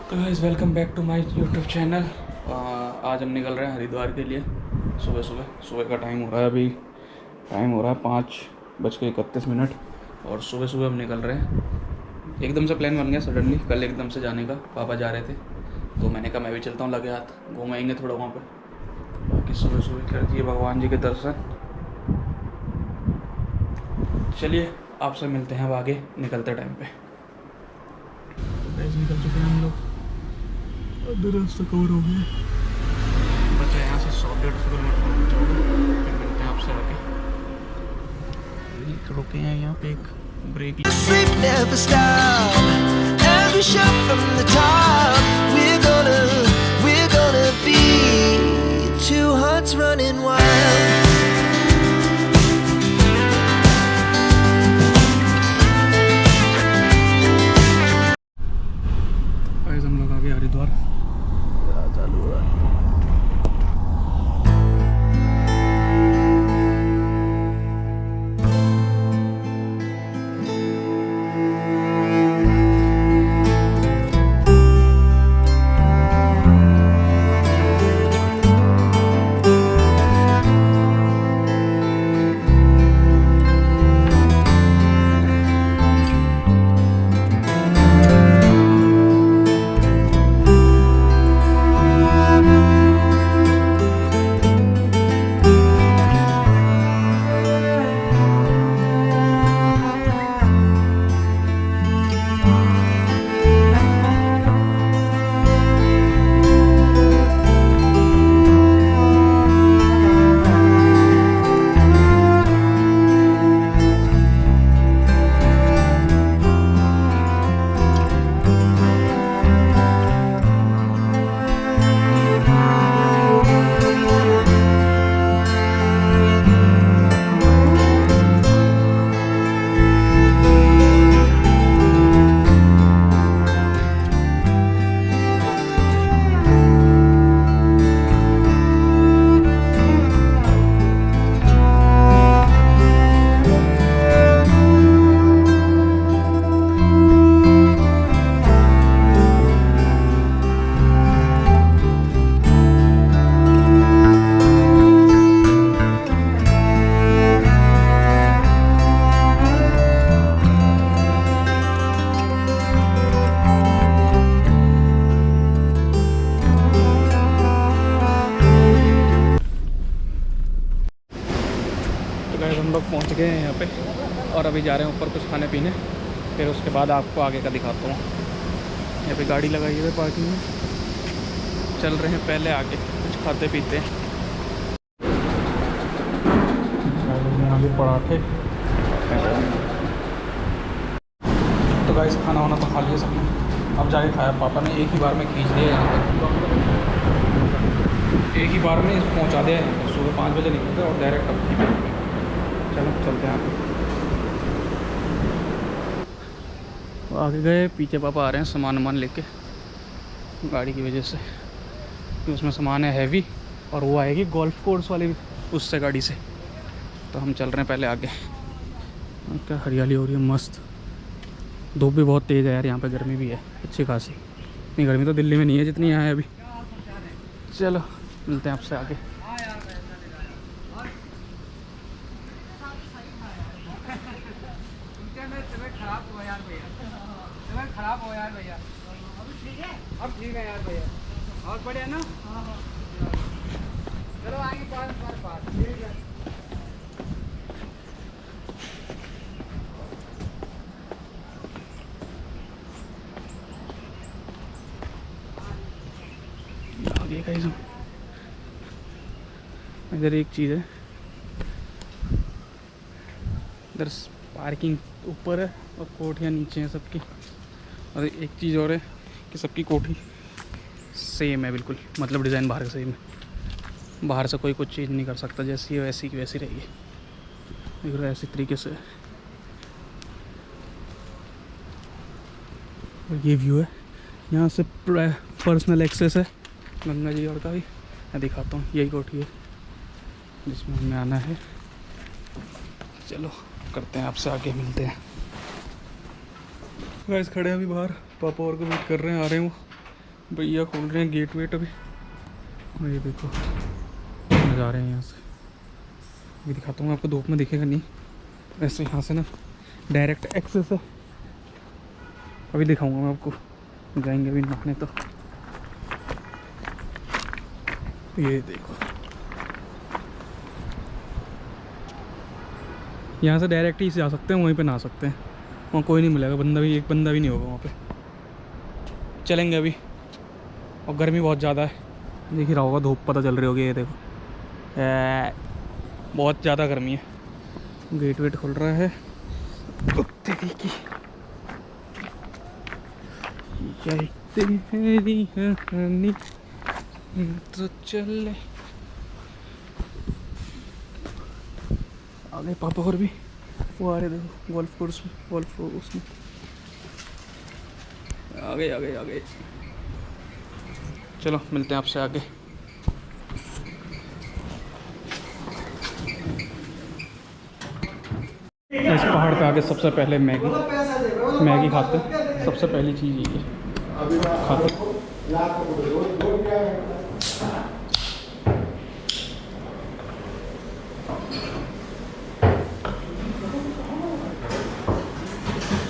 तो guys welcome back to my YouTube channel. आज हम निकल रहे हैं हरिद्वार के लिए। सुबह का टाइम हो रहा है। अभी टाइम हो रहा है 5:31। और सुबह हम निकल रहे हैं। एकदम से प्लान बन गया सडनली, कल एकदम से जाने का। पापा जा रहे थे तो मैंने कहा मैं भी चलता हूँ, लगे हाथ घूमेंगे थोड़ा वहाँ पे। बाकी सुबह कर दिए भगवान जी के दर्शन। चलिए आपसे मिलते हैं अब आगे निकलते टाइम पे। तो गाइस निकल चुके हैं हम लोग, आधे रास्ता कवर हो गया। बचा यहाँ से 100-150 किलोमीटर बचा होगा। फिर मिलते हैं आपसे आगे। रुके हैं यहाँ पे एक break. Sleep never stop. Every shot from the top. We're gonna be two hearts running wild. Guys हम लोग आगे हरिद्वार चालू हो रहा है। गाइस हम लोग पहुंच गए हैं यहाँ पे और अभी जा रहे हैं ऊपर कुछ खाने पीने। फिर उसके बाद आपको आगे का दिखाता हूँ। यहाँ पे गाड़ी लगाई है पार्किंग में। चल रहे हैं पहले आगे कुछ खाते पीते हैं। यहाँ भी पराठे। तो गाइस खाना वाना तो खा लिया सबने, अब जाके खाया। पापा ने एक ही बार में खींच दिया यहाँ तक, एक ही बार में पहुँचा दिया यहाँ पर। सुबह 5 बजे निकलते और डायरेक्ट अब चलो चलते हैं आगे गए। पीछे पापा आ रहे हैं सामान लेके गाड़ी की वजह से, कि उसमें सामान है हैवी और वो आएगी गोल्फ कोर्स वाली उससे गाड़ी से। तो हम चल रहे हैं पहले आगे। क्या हरियाली हो रही है मस्त। धूप भी बहुत तेज़ है यार, यहाँ पे गर्मी भी है अच्छी खासी। इतनी गर्मी तो दिल्ली में नहीं है जितनी यहाँ है अभी। चलो मिलते हैं आपसे आगे। खराब हो यार भैया। अब ठीक है यार भैया, और बढ़िया ना। चलो आगे पास ठीक है। आगे का इधर एक चीज़ है, इधर पार्किंग ऊपर है और कोठियाँ नीचे हैं सबकी। और एक चीज़ और है कि सबकी कोठी सेम है बिल्कुल, मतलब डिज़ाइन बाहर का सेम है। बाहर से कोई कुछ चीज़ नहीं कर सकता, जैसी है वैसी की वैसी रहेगी। देख रहे ऐसी तरीके से। और ये व्यू है, यहाँ से पर्सनल एक्सेस है गंगा जी और का भी। मैं दिखाता हूँ, यही कोठी है जिसमें हमें आना है। चलो करते हैं आपसे आगे मिलते हैं। गाइस खड़े हैं अभी बाहर, पापा और को वेट कर रहे हैं, आ रहे हैं वो। भैया खोल रहे हैं गेट वेट अभी। और ये देखो नज़ारे हैं यहाँ से, ये दिखाता हूँ आपको, धूप में दिखेगा नहीं वैसे। यहाँ से ना डायरेक्ट एक्सेस है। अभी दिखाऊंगा मैं आपको, जाएंगे अभी नहाने। तो ये देखो यहाँ से डायरेक्ट ही जा सकते हैं, वहीं पे नहा सकते हैं। वहाँ कोई नहीं मिलेगा, बंदा भी, एक बंदा भी नहीं होगा वहाँ पे। चलेंगे अभी। और गर्मी बहुत ज़्यादा है, देख ही रहा होगा, धूप पता चल रही होगी। ये देखो बहुत ज़्यादा गर्मी है। गेट वेट खुल रहा है। कुत्ते की तो चले आगे। पापा और भी वो आ रहे, देखो गोल्फ कोर्स में, गोल्फ कोर्स में आगे आगे आगे। चलो मिलते हैं आपसे आगे। इस पहाड़ पे आके सबसे पहले मैगी खाते हैं। सबसे पहली चीज़ ये खाते हैं।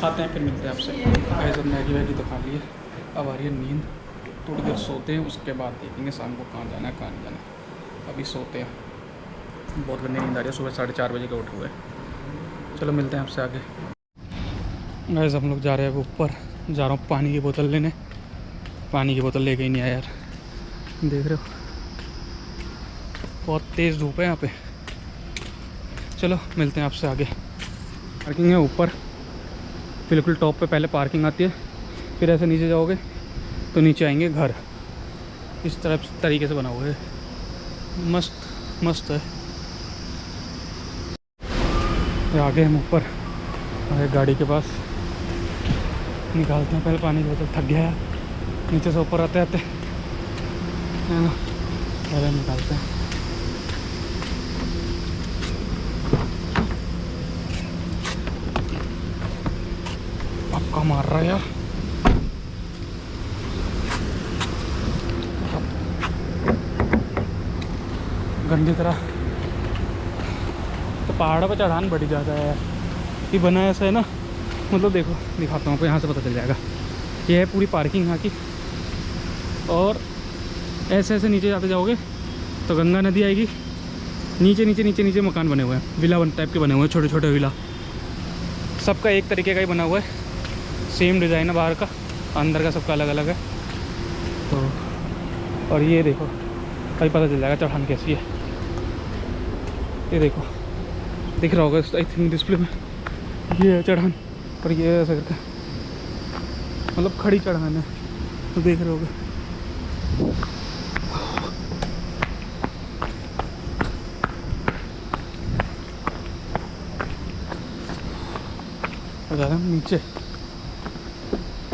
खाते हैं फिर मिलते हैं आपसे। ऐसे मैगी वैगी तो खा लिए, अब आ रही है नींद। थोड़ी देर सोते हैं, उसके बाद देखेंगे शाम को कहाँ जाना है कहाँ नहीं जाना। अभी सोते हैं, बहुत गंदी नींद आ रही है। सुबह 4:30 बजे का उठ हुए। चलो मिलते हैं आपसे आगे। गैस हम लोग जा रहे हैं ऊपर, जा रहा हूँ पानी की बोतल लेने। पानी की बोतल लेके ही नहीं आया यार, देख रहे हो बहुत तेज़ धूप है यहाँ पे। चलो मिलते हैं आपसे आगे। पार्किंग है ऊपर, बिल्कुल टॉप पे पहले पार्किंग आती है, फिर ऐसे नीचे जाओगे तो नीचे आएंगे घर। इस तरह तरीके से बना हुआ है, मस्त मस्त है। आगे हम ऊपर आगे गाड़ी के पास निकालते हैं पहले पानी की बोतल। थक गया है नीचे से ऊपर आते आते, है ना, पहले निकालते हैं। पक्का मार रहा है यार। गंदी तरह तो पहाड़ों पर चढ़ान बड़ी ज़्यादा है। ये बना ऐसा है ना, मतलब देखो दिखाता हूँ आपको, यहाँ से पता चल जाएगा। ये है पूरी पार्किंग यहाँ की, और ऐसे ऐसे नीचे जाते जाओगे तो गंगा नदी आएगी। नीचे नीचे नीचे नीचे मकान बने हुए हैं, विला टाइप के बने हुए हैं, छोटे छोटे विला। सबका एक तरीके का ही बना हुआ है, सेम डिज़ाइन है बाहर का, अंदर का सबका अलग अलग है। तो और ये देखो भाई, पता चल जाएगा चढ़ान कैसी है। ये देखो दिख रहा होगा आई थिंक डिस्प्ले में, ये है चढ़ान। और ये ऐसा करके मतलब खड़ी चढ़ान है, तो देख रहे होगे। जा रहे हम नीचे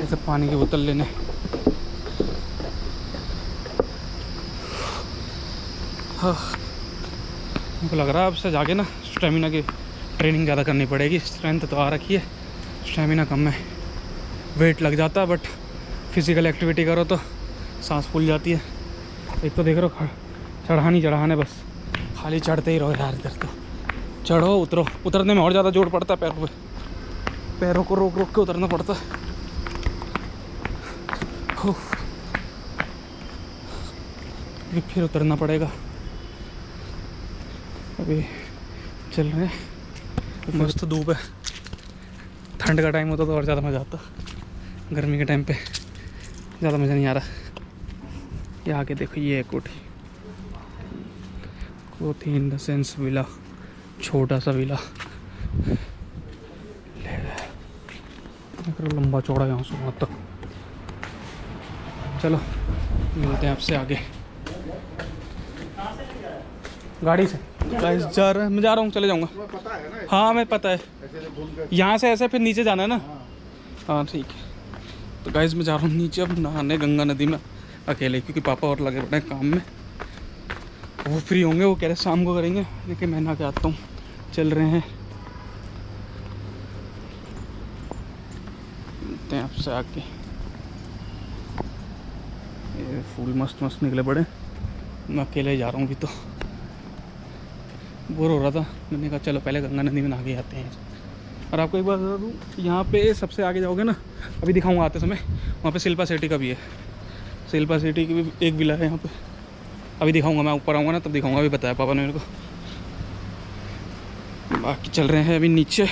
ऐसे पानी की बोतल लेने। हाँ मुझे लग रहा है अब से जाके ना स्टेमिना की ट्रेनिंग ज़्यादा करनी पड़ेगी। स्ट्रेंथ तो आ रखी है, स्टेमिना कम है। वेट लग जाता है, बट फिज़िकल एक्टिविटी करो तो सांस फूल जाती है। एक तो देख रहे हो चढ़ानी चढ़ाने, बस खाली चढ़ते ही रहो यार। इधर तो चढ़ो उतरो, उतरने में और ज़्यादा जोर पड़ता है पैरों पे, पैरों को रोक रोक के उतरना पड़ता है। फिर उतरना पड़ेगा। अभी चल रहे हैं, मस्त धूप है। ठंड का टाइम होता तो और ज़्यादा मज़ा आता, गर्मी के टाइम पे ज़्यादा मज़ा नहीं आ रहा। ये आगे देखो, ये है कोठी। कोठी इन द सेंस विला, छोटा सा विला, लंबा चौड़ा यहाँ से वहाँ तक। चलो मिलते हैं आपसे आगे गाड़ी से। गाइस जा रहा है, मैं जा रहा हूँ, चले जाऊँगा। हाँ मैं पता है, यहाँ से ऐसे फिर नीचे जाना है ना। हाँ ठीक है। तो गाइस मैं जा रहा हूँ नीचे अब नहाने गंगा नदी में अकेले, क्योंकि पापा और लगे पड़े हैं काम में। वो फ्री होंगे, वो कह रहे शाम को करेंगे, लेकिन मैं नहा के आता हूँ। चल रहे हैं, मिलते हैं आपसे आके। फूल मस्त मस्त निकले बड़े। मैं अकेले ही जा रहा हूँ अभी, तो बोर हो रहा था। मैंने कहा चलो पहले गंगा नदी में नहा के आते हैं। और आपको एक बात बता दूँ, यहाँ पे सबसे आगे जाओगे ना, अभी दिखाऊंगा आते समय, वहाँ पे शिल्पा शेट्टी का भी है। शिल्पा शेट्टी की भी एक विला है यहाँ पे, अभी दिखाऊंगा। मैं ऊपर आऊँगा ना तब दिखाऊंगा, अभी बताया पापा ने मेरे को। बाकी चल रहे हैं अभी नीचे,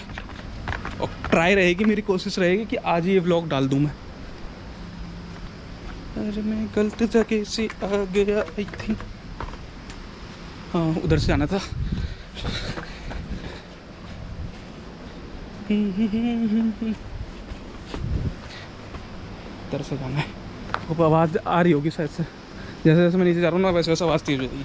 और ट्राई रहेगी, मेरी कोशिश रहेगी कि आज ही ये व्लॉग डाल दूँ मैं। अरे मैं गलत जगह से आ गया आई थिंक। हाँ उधर से आना था। इधर से जाना है। वो आवाज़ आ रही होगी शायद से, जैसे जैसे मैं नीचे जा रहा हूँ ना वैसे वैसे आवाज़ तेज हो जाएगी।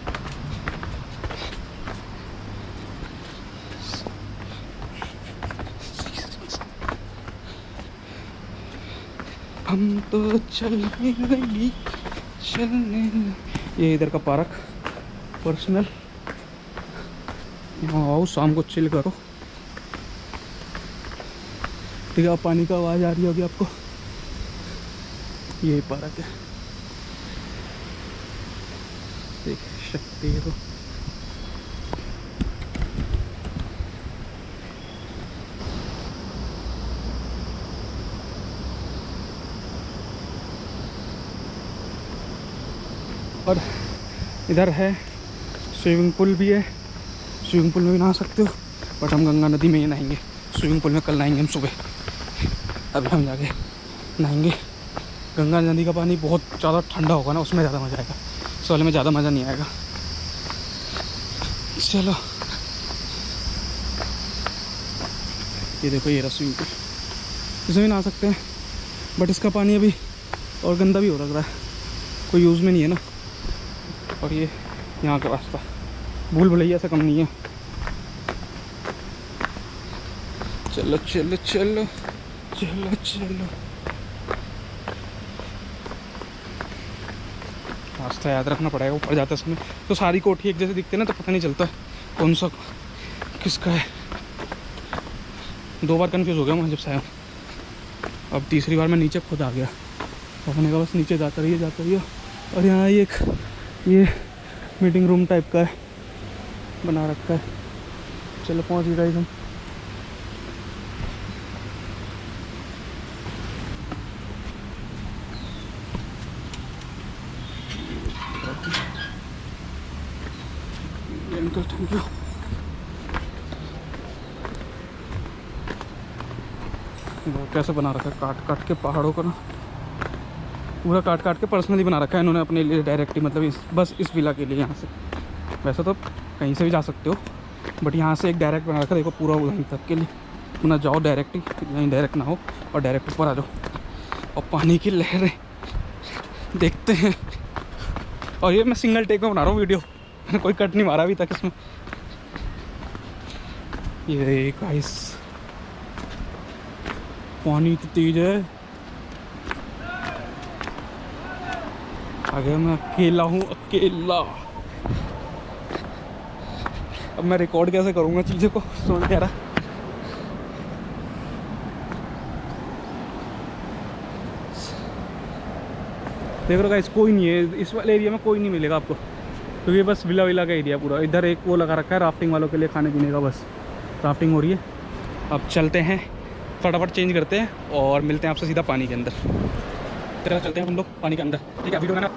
हम तो चलने लगी चलने लगी। ये इधर का पार्क पर्सनल, यहाँ आओ शाम को चिल करो। ठीक है, पानी का आवाज़ आ रही होगी आपको, यही पार्क है, देख सकते हो। और इधर है स्विमिंग पूल भी है, स्विमिंग पूल में भी नहा सकते हो, बट हम गंगा नदी में ही नहाएंगे। स्विमिंग पूल में कल नहाएंगे हम सुबह, अभी हम जाके नहाएंगे। गंगा नदी का पानी बहुत ज़्यादा ठंडा होगा ना, उसमें ज़्यादा मज़ा आएगा, इस वाले में ज़्यादा मज़ा नहीं आएगा। चलो ये देखो, ये रहा स्विमिंग पूल, इसमें भी नहा सकते हैं, बट इसका पानी अभी और गंदा भी हो लग रहा है, कोई यूज़ में नहीं है ना। और ये यहाँ का रास्ता भूल भुलैया से कम नहीं है। चलो चलो चलो चलो चलो, रास्ता याद रखना पड़ेगा ऊपर जाते समय। तो सारी कोठी एक जैसे दिखते हैं ना, तो पता नहीं चलता कौन सा किसका है। 2 बार कन्फ्यूज़ हो गया मैं जब से आया, अब तीसरी बार मैं नीचे खुद आ गया। पापा ने कहा बस नीचे जाता रहिए जाता रहिए। और यहाँ ये मीटिंग रूम टाइप का है बना रखा है। चलो पहुँच ही रहे हम। Uncle thank you. कैसे बना रखा है, काट काट के पहाड़ों को ना, पूरा काट काट के पर्सनली बना रखा है इन्होंने अपने लिए डायरेक्टली, मतलब बस इस विला के लिए। यहाँ से वैसे तो कहीं से भी जा सकते हो, बट यहाँ से एक डायरेक्ट बना रखा है, देखो पूरा वहीं तक के लिए। ना जाओ डायरेक्ट ही, यहीं डायरेक्ट ना हो, और डायरेक्ट ऊपर आ जाओ और पानी की लहरें देखते हैं। और ये मैं सिंगल टेक में बना रहा हूँ वीडियो, मैंने कोई कट नहीं मारा अभी तक इसमें। ये गाइस पानी तो तेज है, आगे मैं अकेला हूँ, अकेला। अब मैं रिकॉर्ड कैसे करूँगा चीज़ों को, समझ नहीं आ रहा। देख रहे गाइस कोई नहीं है इस वाले एरिया में, कोई नहीं मिलेगा आपको, क्योंकि ये बस विला विला का एरिया पूरा। इधर एक वो लगा रखा है राफ्टिंग वालों के लिए, खाने पीने का, बस राफ्टिंग हो रही है। अब चलते हैं, फटाफट चेंज करते हैं और मिलते हैं आपसे सीधा पानी के अंदर। तेरा चलते हैं हम लोग पानी के अंदर, ठीक है। वीडियो में ना